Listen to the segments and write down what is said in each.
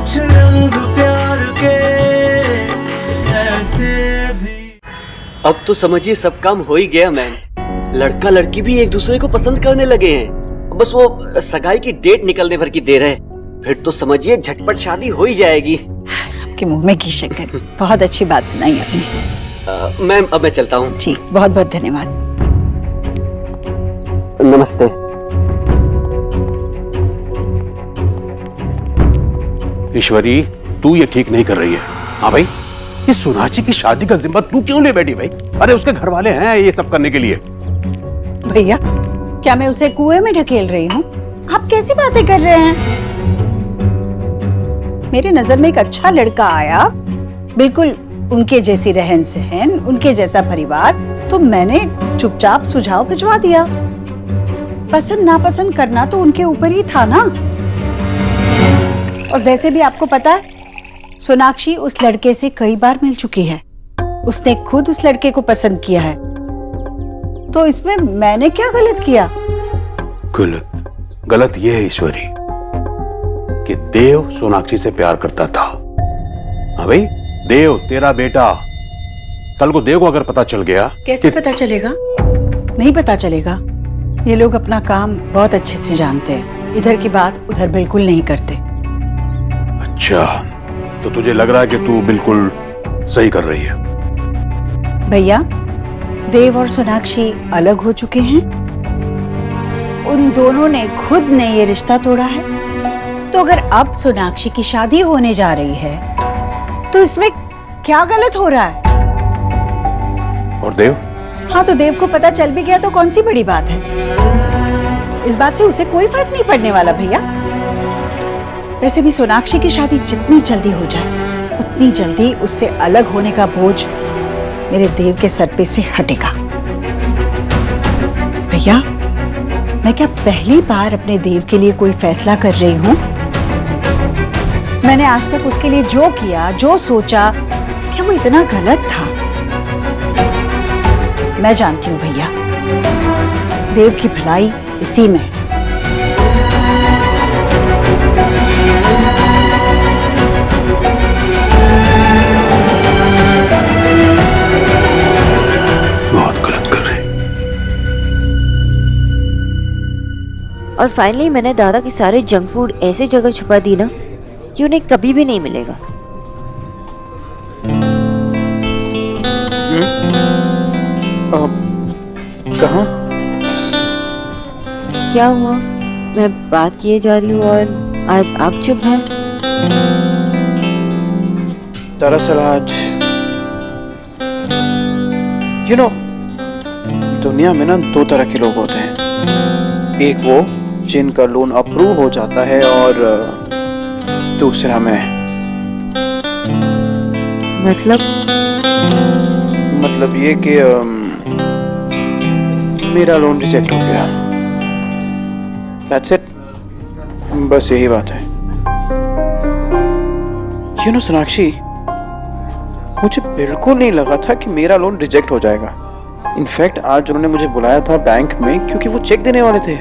कुछ रंग प्यार के ऐसे भी। अब तो समझिए सब काम हो ही गया मैम। लड़का लड़की भी एक दूसरे को पसंद करने लगे हैं। बस वो सगाई की डेट निकलने भर की देर है, फिर तो समझिए झटपट शादी हो ही जाएगी। आपके मुंह में घी शक्कर। बहुत अच्छी बात सुनाई आपने। मैम अब मैं चलता हूँ। जी बहुत बहुत धन्यवाद। नमस्ते। ईश्वरी, तू ये ठीक नहीं कर रही है। हाँ भाई, इस सोनाक्षी की शादी का जिम्मा तू क्यों ले बैठी भाई? अरे उसके घर वाले हैं ये सब करने के लिए। भैया, क्या मैं उसे कुएं में ढकेल रही हूँ? आप कैसी बातें कर रहे हैं? मेरे नजर में एक अच्छा लड़का आया, बिल्कुल उनके जैसी रहन सहन, उनके जैसा परिवार, तो मैंने चुपचाप सुझाव भिजवा दिया। पसंद नापसंद करना तो उनके ऊपर ही था ना। और वैसे भी आपको पता है, सोनाक्षी उस लड़के से कई बार मिल चुकी है। उसने खुद उस लड़के को पसंद किया है, तो इसमें मैंने क्या गलत किया? गलत ये है ईश्वरी कि देव सोनाक्षी से प्यार करता था। हाँ भाई, देव तेरा बेटा, कल को देव को अगर पता चल गया। कैसे पता चलेगा? नहीं पता चलेगा। ये लोग अपना काम बहुत अच्छे से जानते हैं, इधर की बात उधर बिल्कुल नहीं करते। अच्छा, तो तुझे लग रहा है कि तू बिल्कुल सही कर रही है। भैया, देव और सोनाक्षी अलग हो चुके हैं। उन दोनों ने खुद ने ये रिश्ता तोड़ा है, तो अगर अब सोनाक्षी की शादी होने जा रही है तो इसमें क्या गलत हो रहा है? और देव? हाँ, तो देव को पता चल भी गया तो कौन सी बड़ी बात है? इस बात से उसे कोई फर्क नहीं पड़ने वाला भैया। वैसे भी सोनाक्षी की शादी जितनी जल्दी हो जाए उतनी जल्दी उससे अलग होने का बोझ मेरे देव के सर पे से हटेगा। भैया, मैं क्या पहली बार अपने देव के लिए कोई फैसला कर रही हूँ? मैंने आज तक उसके लिए जो किया, जो सोचा, क्या वो इतना गलत था? मैं जानती हूँ भैया, देव की भलाई इसी में है। बहुत गलत कर रहे। और फाइनली मैंने दादा के सारे जंक फूड ऐसे जगह छुपा दी ना कि उन्हें कभी भी नहीं मिलेगा। कहाँ? क्या हुआ? मैं बात किए जा रही हूँ और आज आप चुप हैं। दरअसल आज दुनिया में ना दो तरह के लोग होते हैं। एक वो जिनका लोन अप्रूव हो जाता है और दूसरा मैं। मतलब ये कि मेरा लोन रिजेक्ट हो गया। That's it. बस यही बात है। सोनाक्षी, मुझे बिल्कुल नहीं लगा था कि मेरा लोन रिजेक्ट हो जाएगा। इनफैक्ट आज उन्होंने मुझे बुलाया था बैंक में क्योंकि वो चेक देने वाले थे।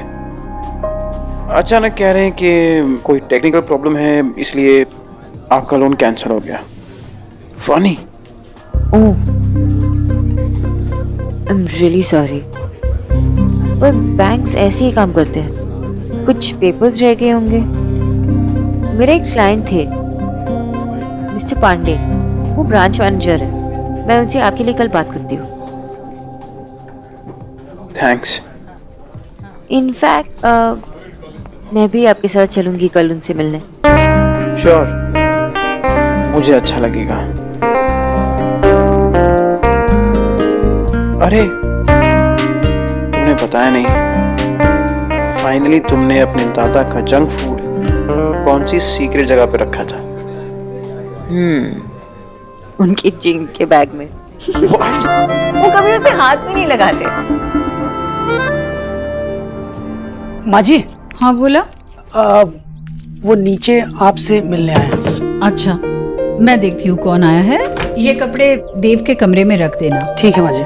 अचानक कह रहे हैं कि कोई टेक्निकल प्रॉब्लम है, इसलिए आपका लोन कैंसिल हो गया। Funny. Oh, I am really sorry. पर बैंक्स ऐसे ही काम करते हैं। कुछ पेपर्स रह गए होंगे। मेरे एक क्लाइंट थे, मिस्टर पांडे, वो ब्रांच मैनेजर है। मैं उनसे आपके लिए कल बात करती हूँ। थैंक्स। इनफैक्ट मैं भी आपके साथ चलूंगी कल उनसे मिलने। श्योर, मुझे अच्छा लगेगा। अरे, तुमने बताया नहीं, फाइनली तुमने अपने दादा का जंक फूड कौन सी सीक्रेट जगह पे रखा था? उनके जीन के बैग में। वो कभी उसे हाथ में नहीं लगाते। माँ जी। हाँ बोला। वो नीचे आपसे मिलने आए हैं। अच्छा, मैं देखती हूँ कौन आया है। ये कपड़े देव के कमरे में रख देना। ठीक है माँ जी।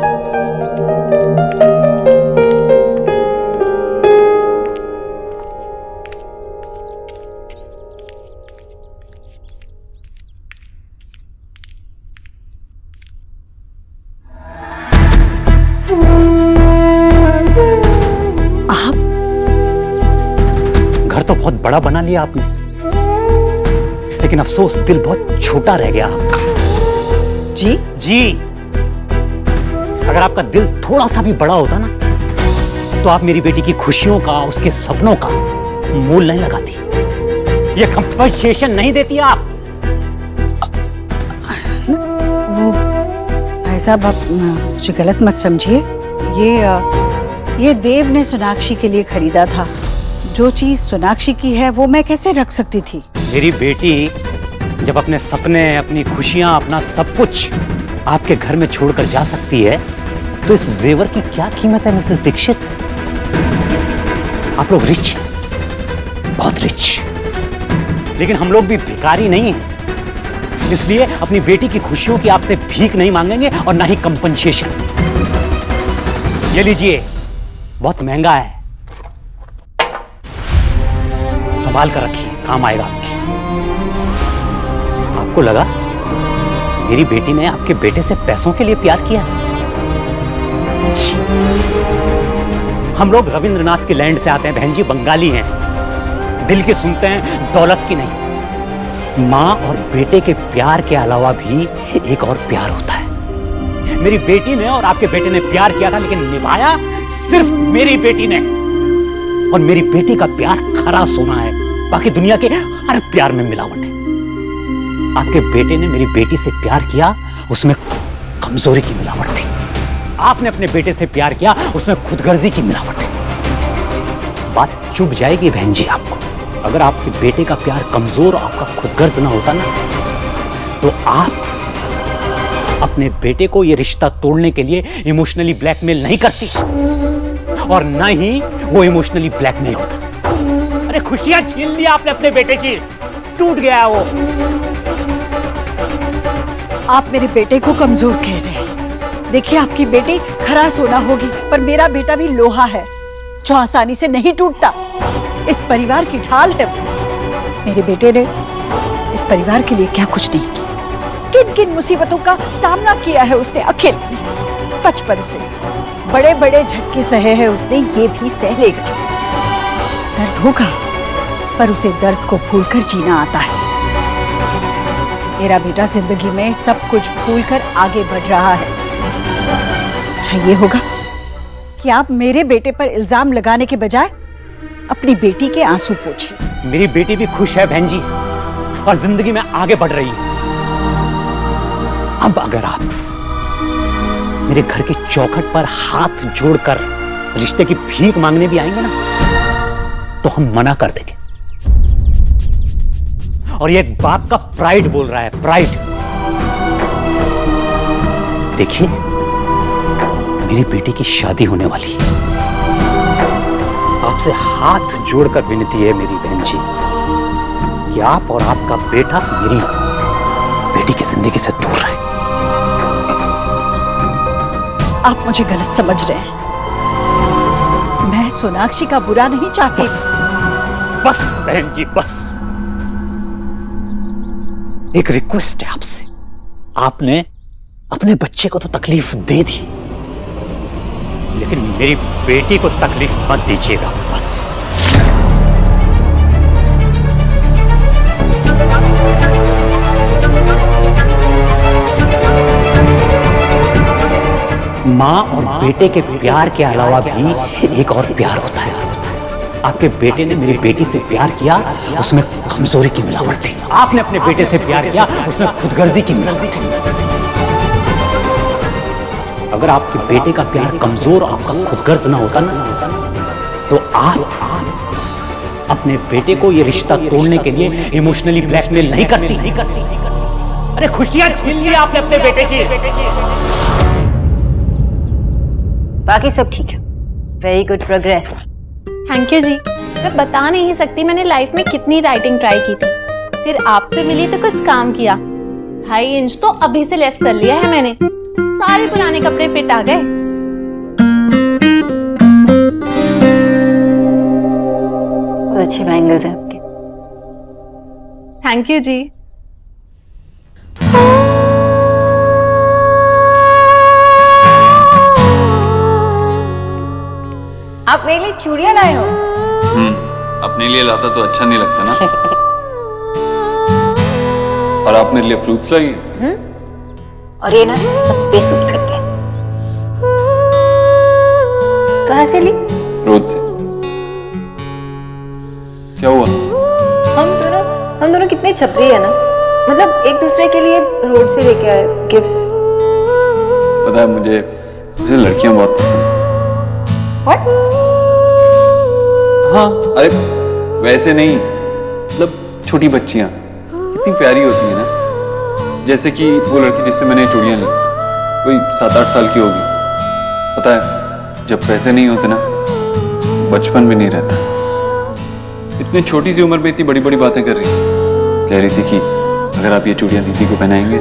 आप घर तो बहुत बड़ा बना लिया आपने, लेकिन अफसोस दिल बहुत छोटा रह गया आपका। जी जी, अगर आपका दिल थोड़ा सा भी बड़ा होता ना, तो आप मेरी बेटी की खुशियों का, उसके सपनों का मोल नहीं लगाती, ये कंपनसेशन नहीं देती आप। वो भाई साहब, आप मुझे गलत मत समझिए। ये देव ने सोनाक्षी के लिए खरीदा था। जो चीज सोनाक्षी की है वो मैं कैसे रख सकती थी? मेरी बेटी जब अपने सपने, अपनी खुशियां, अपना सब कुछ आपके घर में छोड़कर जा सकती है, तो इस जेवर की क्या कीमत है मिसेस दीक्षित? आप लोग रिच हैं, बहुत रिच, लेकिन हम लोग भी भिखारी नहीं हैं। इसलिए अपनी बेटी की खुशियों की आपसे भीख नहीं मांगेंगे और ना ही कंपनसेशन। ये लीजिए, बहुत महंगा है, संभाल कर रखिए, काम आएगा आपकी। आपको लगा मेरी बेटी ने आपके बेटे से पैसों के लिए प्यार किया? हम लोग रविंद्रनाथ के लैंड से आते हैं बहन जी, बंगाली हैं, दिल की सुनते हैं, दौलत की नहीं। माँ और बेटे के प्यार के अलावा भी एक और प्यार होता है। मेरी बेटी ने और आपके बेटे ने प्यार किया था, लेकिन निभाया सिर्फ मेरी बेटी ने। और मेरी बेटी का प्यार खरा सोना है, बाकी दुनिया के हर प्यार में मिलावट है। आपके बेटे ने मेरी बेटी से प्यार किया, उसमें कमजोरी की मिलावट थी। आपने अपने बेटे से प्यार किया, उसमें खुदगर्जी की मिलावट है। बात चुभ जाएगी बहन जी आपको। अगर आपके बेटे का प्यार कमजोर और आपका खुदगर्ज ना होता ना, तो आप अपने बेटे को यह रिश्ता तोड़ने के लिए इमोशनली ब्लैकमेल नहीं करती, और ना ही वो इमोशनली ब्लैकमेल होता। अरे खुशियां छीन ली आपने अपने बेटे की, टूट गया वो। आप मेरे बेटे को कमजोर कह रहे हैं। देखिए, आपकी बेटी खरा सोना होगी, पर मेरा बेटा भी लोहा है जो आसानी से नहीं टूटता। इस परिवार की ढाल है। मेरे बेटे ने इस परिवार के लिए क्या कुछ नहीं किया। किन किन मुसीबतों का सामना किया है उसने अकेले, बचपन से बड़े बड़े झटके सहे हैं उसने, ये भी सह लेगा। दर्द होगा, पर उसे दर्द को भूलकर जीना आता है। मेरा बेटा जिंदगी में सब कुछ भूलकर आगे बढ़ रहा है। अच्छा ये होगा कि आप मेरे बेटे पर इल्जाम लगाने के बजाय अपनी बेटी के आंसू पोंछिए। मेरी बेटी भी खुश है बहन जी, और जिंदगी में आगे बढ़ रही है। अब अगर आप मेरे घर की चौखट पर हाथ जोड़कर रिश्ते की भीख मांगने भी आएंगे ना, तो हम मना कर देंगे। और ये एक बाप का प्राइड बोल रहा है, प्राइड। देखिए, मेरी बेटी की शादी होने वाली है। आपसे हाथ जोड़कर विनती है मेरी बहन जी कि आप और आपका बेटा मेरी बेटी की जिंदगी से दूर रहे। आप मुझे गलत समझ रहे हैं। मैं सोनाक्षी का बुरा नहीं चाहती। बस बहन जी, बस एक रिक्वेस्ट है आपसे। आपने अपने बच्चे को तो तकलीफ दे दी, लेकिन मेरी बेटी को तकलीफ मत दीजिएगा, बस। माँ और बेटे के प्यार के अलावा भी एक और प्यार होता है। आपके बेटे ने मेरी बेटी से प्यार किया, उसमें कमजोरी की मिलावट थी। आपने अपने बेटे से प्यार किया, उसमें खुदगर्जी की मिलावट थी। अगर आपके बेटे का प्यार कमजोर और आपका खुदगर्ज ना होता ना, तो आप अपने बेटे को यह रिश्ता तोड़ने के लिए इमोशनली ब्लैकमेल नहीं करती। अरे खुशियां छीन ली आपने अपने बेटे की। बाकी सब ठीक है। Very good progress. Thank you जी। मैं बता नहीं सकती मैंने लाइफ में कितनी राइटिंग ट्राई की थी, फिर आपसे मिली तो कुछ काम किया। 2.5 इंच तो अभी से लेस कर लिया है मैंने। सारे पुराने कपड़े फिट आ गए। बहुत अच्छे बैंगल्स हैं आपके। थैंक यू जी। आप मेरे लिए चूड़ियां लाए हो? अपने लिए लाता तो अच्छा नहीं लगता ना। और आप मेरे लिए फ्रूट्स लाई हैं? और ये ना सब पे सूट करते हैं। कहाँ से ली? रोज से। क्या हुआ? हम दोनों कितने छपरी है ना, मतलब एक दूसरे के लिए रोड से लेके आए गिफ्ट्स। पता है मुझे लड़कियां बहुत पसंद हैं। What? हाँ, अरे वैसे नहीं, मतलब छोटी बच्चियां कितनी प्यारी होती है ना। जैसे कि वो लड़की जिससे मैंने चूड़ियां ली, कोई 7-8 साल की होगी। पता है जब पैसे नहीं होते ना, बचपन भी नहीं रहता। इतनी छोटी सी उम्र में इतनी बड़ी बड़ी बातें कर रही थी। कह रही थी कि अगर आप ये चूड़ियां दीदी को पहनाएंगे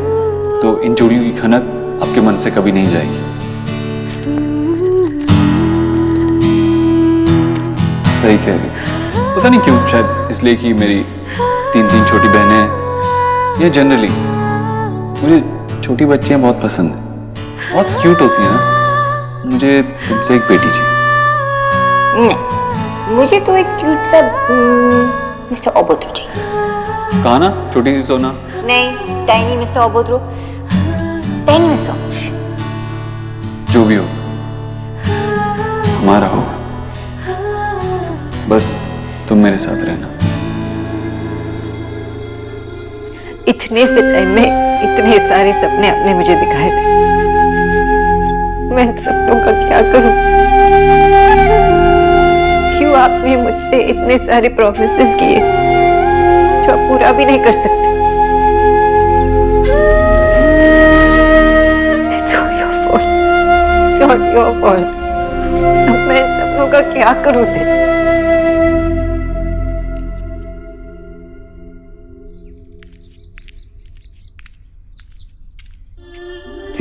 तो इन चूड़ियों की खनक आपके मन से कभी नहीं जाएगी। सही कह रही। पता नहीं क्यों, शायद इसलिए कि मेरी 3 छोटी बहनें हैं, या जनरली मुझे छोटी बच्चियां बहुत पसंद हैं। बहुत क्यूट होती हैं ना। मुझे तुमसे एक बेटी चाहिए। नहीं, मुझे तो एक क्यूट सा मिस्टर ओबोत्रो चाहिए। कहा ना, छोटी सी सोना। नहीं, टाइनी मिस्टर ओबोत्रो, टाइनी मिस्टर। जो भी हो हमारा होगा, बस तुम मेरे साथ रहना। इतने से टाइम में इतने सारे सपने आपने मुझे दिखाए थे, मैं इन सपनों का क्या करूं? क्यों आपने मुझसे इतने सारे प्रॉमिसेस किए जो आप पूरा भी नहीं कर सकते? It's all your fault. It's all your fault. अब मैं इन सपनों का क्या करूं?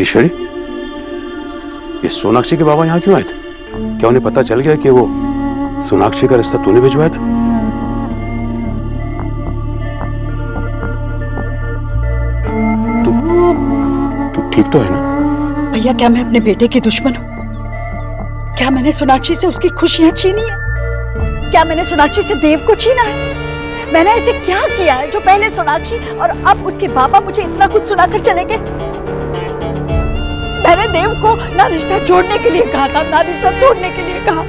ईश्वरी, ये सोनाक्षी के बाबा यहाँ क्यों आए थे? क्या उन्हें पता चल गया कि वो सोनाक्षी का रिश्ता तूने भिजवाया था? तू ठीक तो है ना? भैया, क्या मैं अपने बेटे की दुश्मन हूँ? क्या मैंने सोनाक्षी से उसकी खुशियां छीनी है? क्या मैंने सोनाक्षी से देव को छीना है? मैंने ऐसे क्या किया है जो पहले सोनाक्षी और अब उसके बाबा मुझे इतना कुछ सुनाकर चले गए? मैंने देव को ना रिश्ता जोड़ने के लिए कहा था, ना रिश्ता तोड़ने के लिए कहा।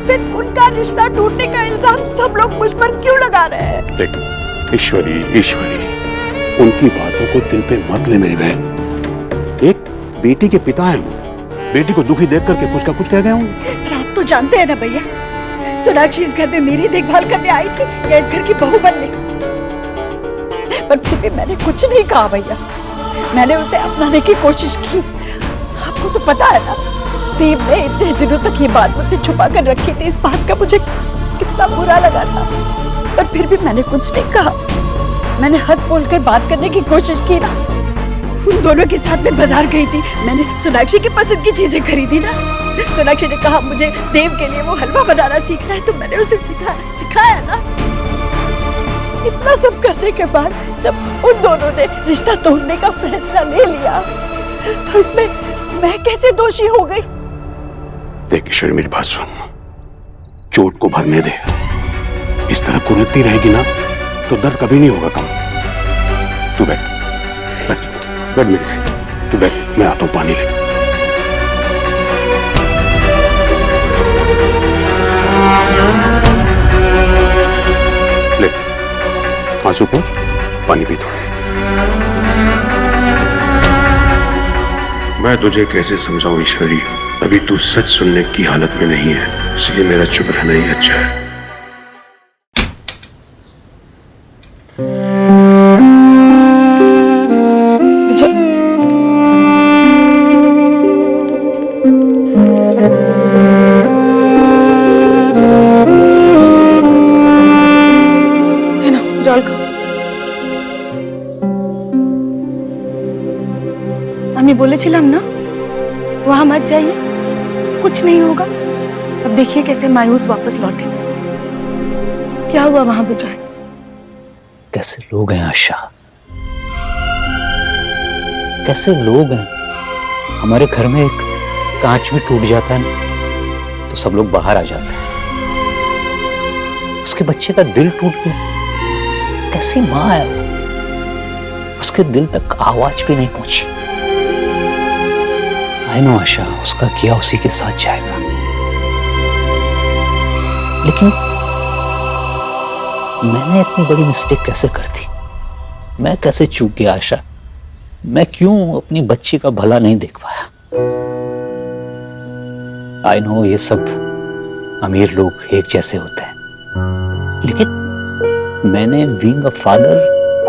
फिर उनका रिश्ता टूटने का इल्जाम सब लोग मुझ पर क्यों लगा रहे हैं? देख ईश्वरी, उनकी बातों को दिल पे मत ले मेरी बहन। एक बेटी के पिता हैं वो, बेटी को दुखी देख करके कुछ का कुछ कह गए होंगे। पर आप तो जानते हैं ना भैया, सोनाक्षी इस घर में मेरी देखभाल करने आई थी या इस घर की बहू बनने? पर फिर भी मैंने कुछ नहीं कहा भैया, मैंने उसे अपनाने की कोशिश की। आपको तो पता है ना, देव ने इतने दिनों तक ये बात मुझसे छुपा कर रखी थी। इस बात का मुझे कितना बुरा लगा था, पर फिर भी मैंने कुछ नहीं कहा। मैंने हंस बोलकर बात करने की कोशिश की ना। उन दोनों के साथ में बाजार गई थी, मैंने सोनाक्षी की पसंद की चीजें खरीदी ना। सोनाक्षी ने कहा मुझे देव के लिए वो हलवा बनाना सीखना है, तो मैंने उसे सिखाया ना। इतना सब करने के बाद जब उन दोनों ने रिश्ता तोड़ने का फैसला ले लिया, तो इसमें मैं कैसे दोषी हो गई? देख ईश्वरी, मेरी बात सुन, चोट को भरने दे। इस तरह कुरेदती रहेगी ना तो दर्द कभी नहीं होगा कम। तू बैठ मेरी, तू बैठ, मैं आता हूं पानी लेकर। ले आंसू पोंछ, पानी पी थोड़ा। मैं तुझे कैसे समझाऊं ईश्वरी, अभी तू सच सुनने की हालत में नहीं है, इसलिए मेरा चुप रहना ही अच्छा है। जल खाओ। আমি বলেছিলাম না वहां मत जाइए, कुछ नहीं होगा। अब देखिए कैसे मायूस वापस लौटे। क्या हुआ वहां बेचारे? कैसे लोग हैं आशा, कैसे लोग हैं। हमारे घर में एक कांच भी टूट जाता है ना तो सब लोग बाहर आ जाते हैं। उसके बच्चे का दिल टूट गया। कैसी माँ है वो? उसके दिल तक आवाज भी नहीं पहुंची। आई नो आशा, उसका किया उसी के साथ जाएगा, लेकिन मैंने इतनी बड़ी मिस्टेक कैसे कर दी? मैं कैसे चूक गया आशा? मैं क्यों अपनी बच्ची का भला नहीं देख पाया? आई नो ये सब अमीर लोग एक जैसे होते हैं, लेकिन मैंने बीइंग अ फादर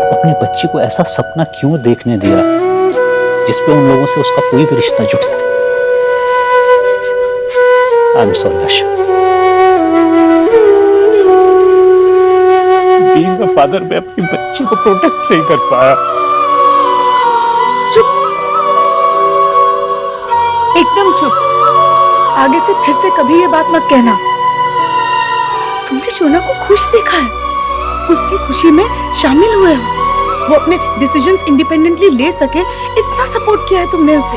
अपनी बच्ची को ऐसा सपना क्यों देखने दिया जिसपे उन लोगों से उसका कोई भी रिश्ता जुड़ता? I am sorry Asha. Being a father मैं अपनी बच्ची को प्रोटेक्ट नहीं कर पाया। चुप, एकदम चुप। आगे से फिर से कभी ये बात मत कहना। तुमने शोना को खुश देखा है, उसकी खुशी में शामिल हुए हो, वो अपने डिसीजंस इंडिपेंडेंटली ले सके, इतना सपोर्ट किया है तुमने उसे।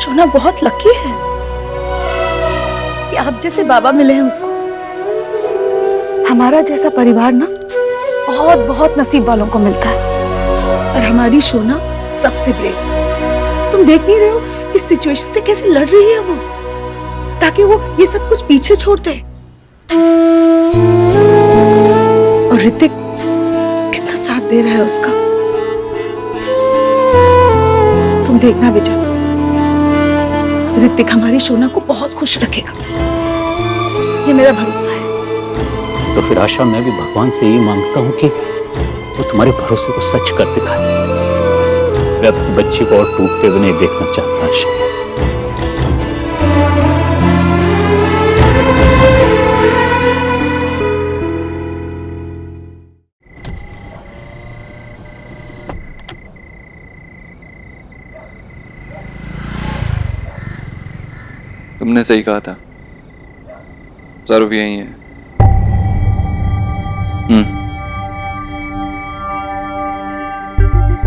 शोना बहुत लकी है कि आप जैसे बाबा मिले हैं उसको। हमारा जैसा परिवार ना बहुत बहुत नसीब वालों को मिलता है, और हमारी शोना सबसे ब्रेव। तुम देख नहीं रहे हो इस सिचुएशन से कैसे लड़ रही है वो, ताकि वो ये सब कुछ पीछे छोड़ दे। और ऋतिक कितना साथ दे रहा है उसका। तुम देखना विजय, ऋतिक हमारी शोना को बहुत खुश रखेगा, ये मेरा भरोसा है। तो फिर आशा, मैं भी भगवान से यही मांगता हूँ कि वो तुम्हारे भरोसे को सच कर दिखाए। मैं अपनी बच्ची को और टूटते हुए नहीं देखना चाहता आशा। तुमने सही कहा था, सौरभ यही है।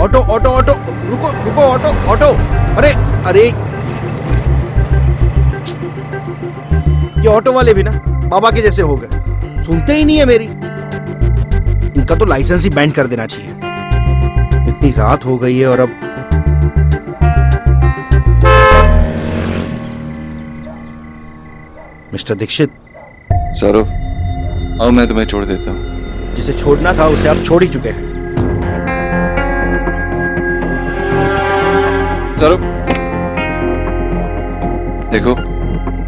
ऑटो ऑटो ऑटो, रुको रुको, ऑटो ऑटो, अरे अरे, ये ऑटो वाले भी ना बाबा के जैसे हो गए, सुनते ही नहीं है मेरी। इनका तो लाइसेंस ही बैंड कर देना चाहिए। इतनी रात हो गई है और अब मिस्टर दीक्षित। सौरभ, अब मैं तुम्हें छोड़ देता हूँ। जिसे छोड़ना था उसे आप छोड़ ही चुके हैं। सौरभ, देखो,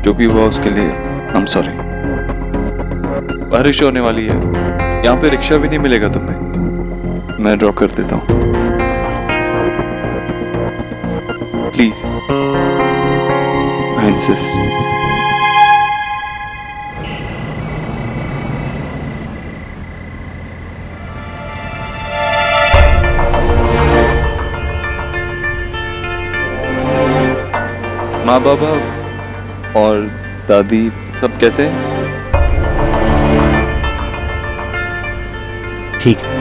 जो भी हुआ उसके लिए I'm sorry। बारिश होने वाली है, यहाँ पे रिक्शा भी नहीं मिलेगा तुम्हें, मैं ड्रॉप कर देता हूँ। Please, I insist. माँ बाबा और दादी सब कैसे हैं? ठीक है।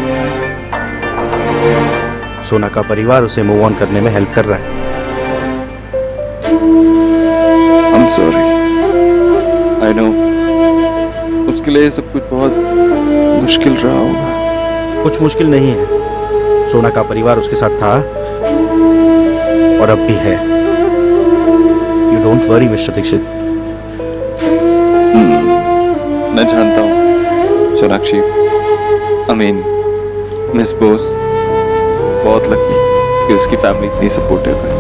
सोना का परिवार उसे मूव ऑन करने में हेल्प कर रहा है। I'm sorry। I know उसके लिए सब कुछ बहुत मुश्किल रहा होगा। कुछ मुश्किल नहीं है, सोना का परिवार उसके साथ था और अब भी है। You don't worry, mister Dixit. मैं जानता हूँ Sonakshi, I mean miss Bose बहुत लकी कि उसकी फैमिली इतनी सपोर्टिव है।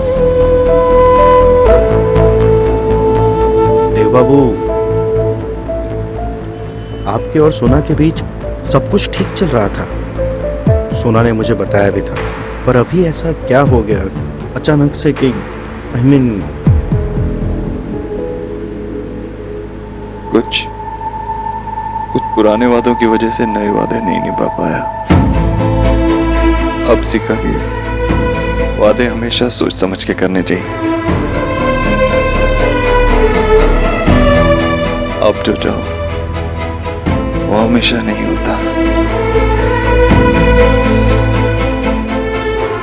देव बाबू, आपके और सोना के बीच सब कुछ ठीक चल रहा था, सोना ने मुझे बताया भी था। पर अभी ऐसा क्या हो गया अचानक से कि I mean, कुछ पुराने वादों की वजह से नए वादे नहीं निभा पाया। अब सीखा कि वादे हमेशा सोच समझ के करने चाहिए। अब जो चाहो वो हमेशा नहीं होता।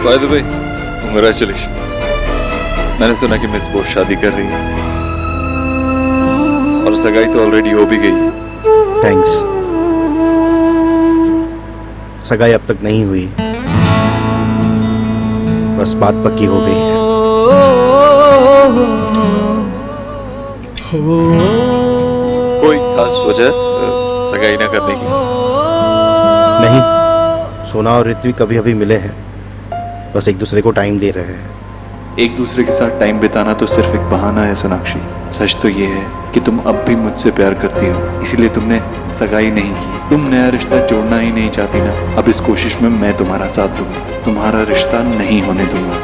By the way, congratulations. मैंने सुना कि मिस बोस शादी कर रही है। और सगाई तो ऑलरेडी हो भी गई। थैंक्स। सगाई अब तक नहीं हुई, बस बात पक्की हो गई है। कोई खास वजह सगाई ना करने की? नहीं, सोना और ऋत्विक कभी अभी मिले हैं, बस एक दूसरे को टाइम दे रहे हैं। एक दूसरे के साथ टाइम बिताना तो सिर्फ एक बहाना है सोनाक्षी। सच तो ये है कि तुम अब भी मुझसे प्यार करती हो, इसीलिए तुमने सगाई नहीं की। तुम नया रिश्ता जोड़ना ही नहीं चाहती ना। अब इस कोशिश में मैं तुम्हारा साथ दूंगा, तुम्हारा रिश्ता नहीं होने दूंगा।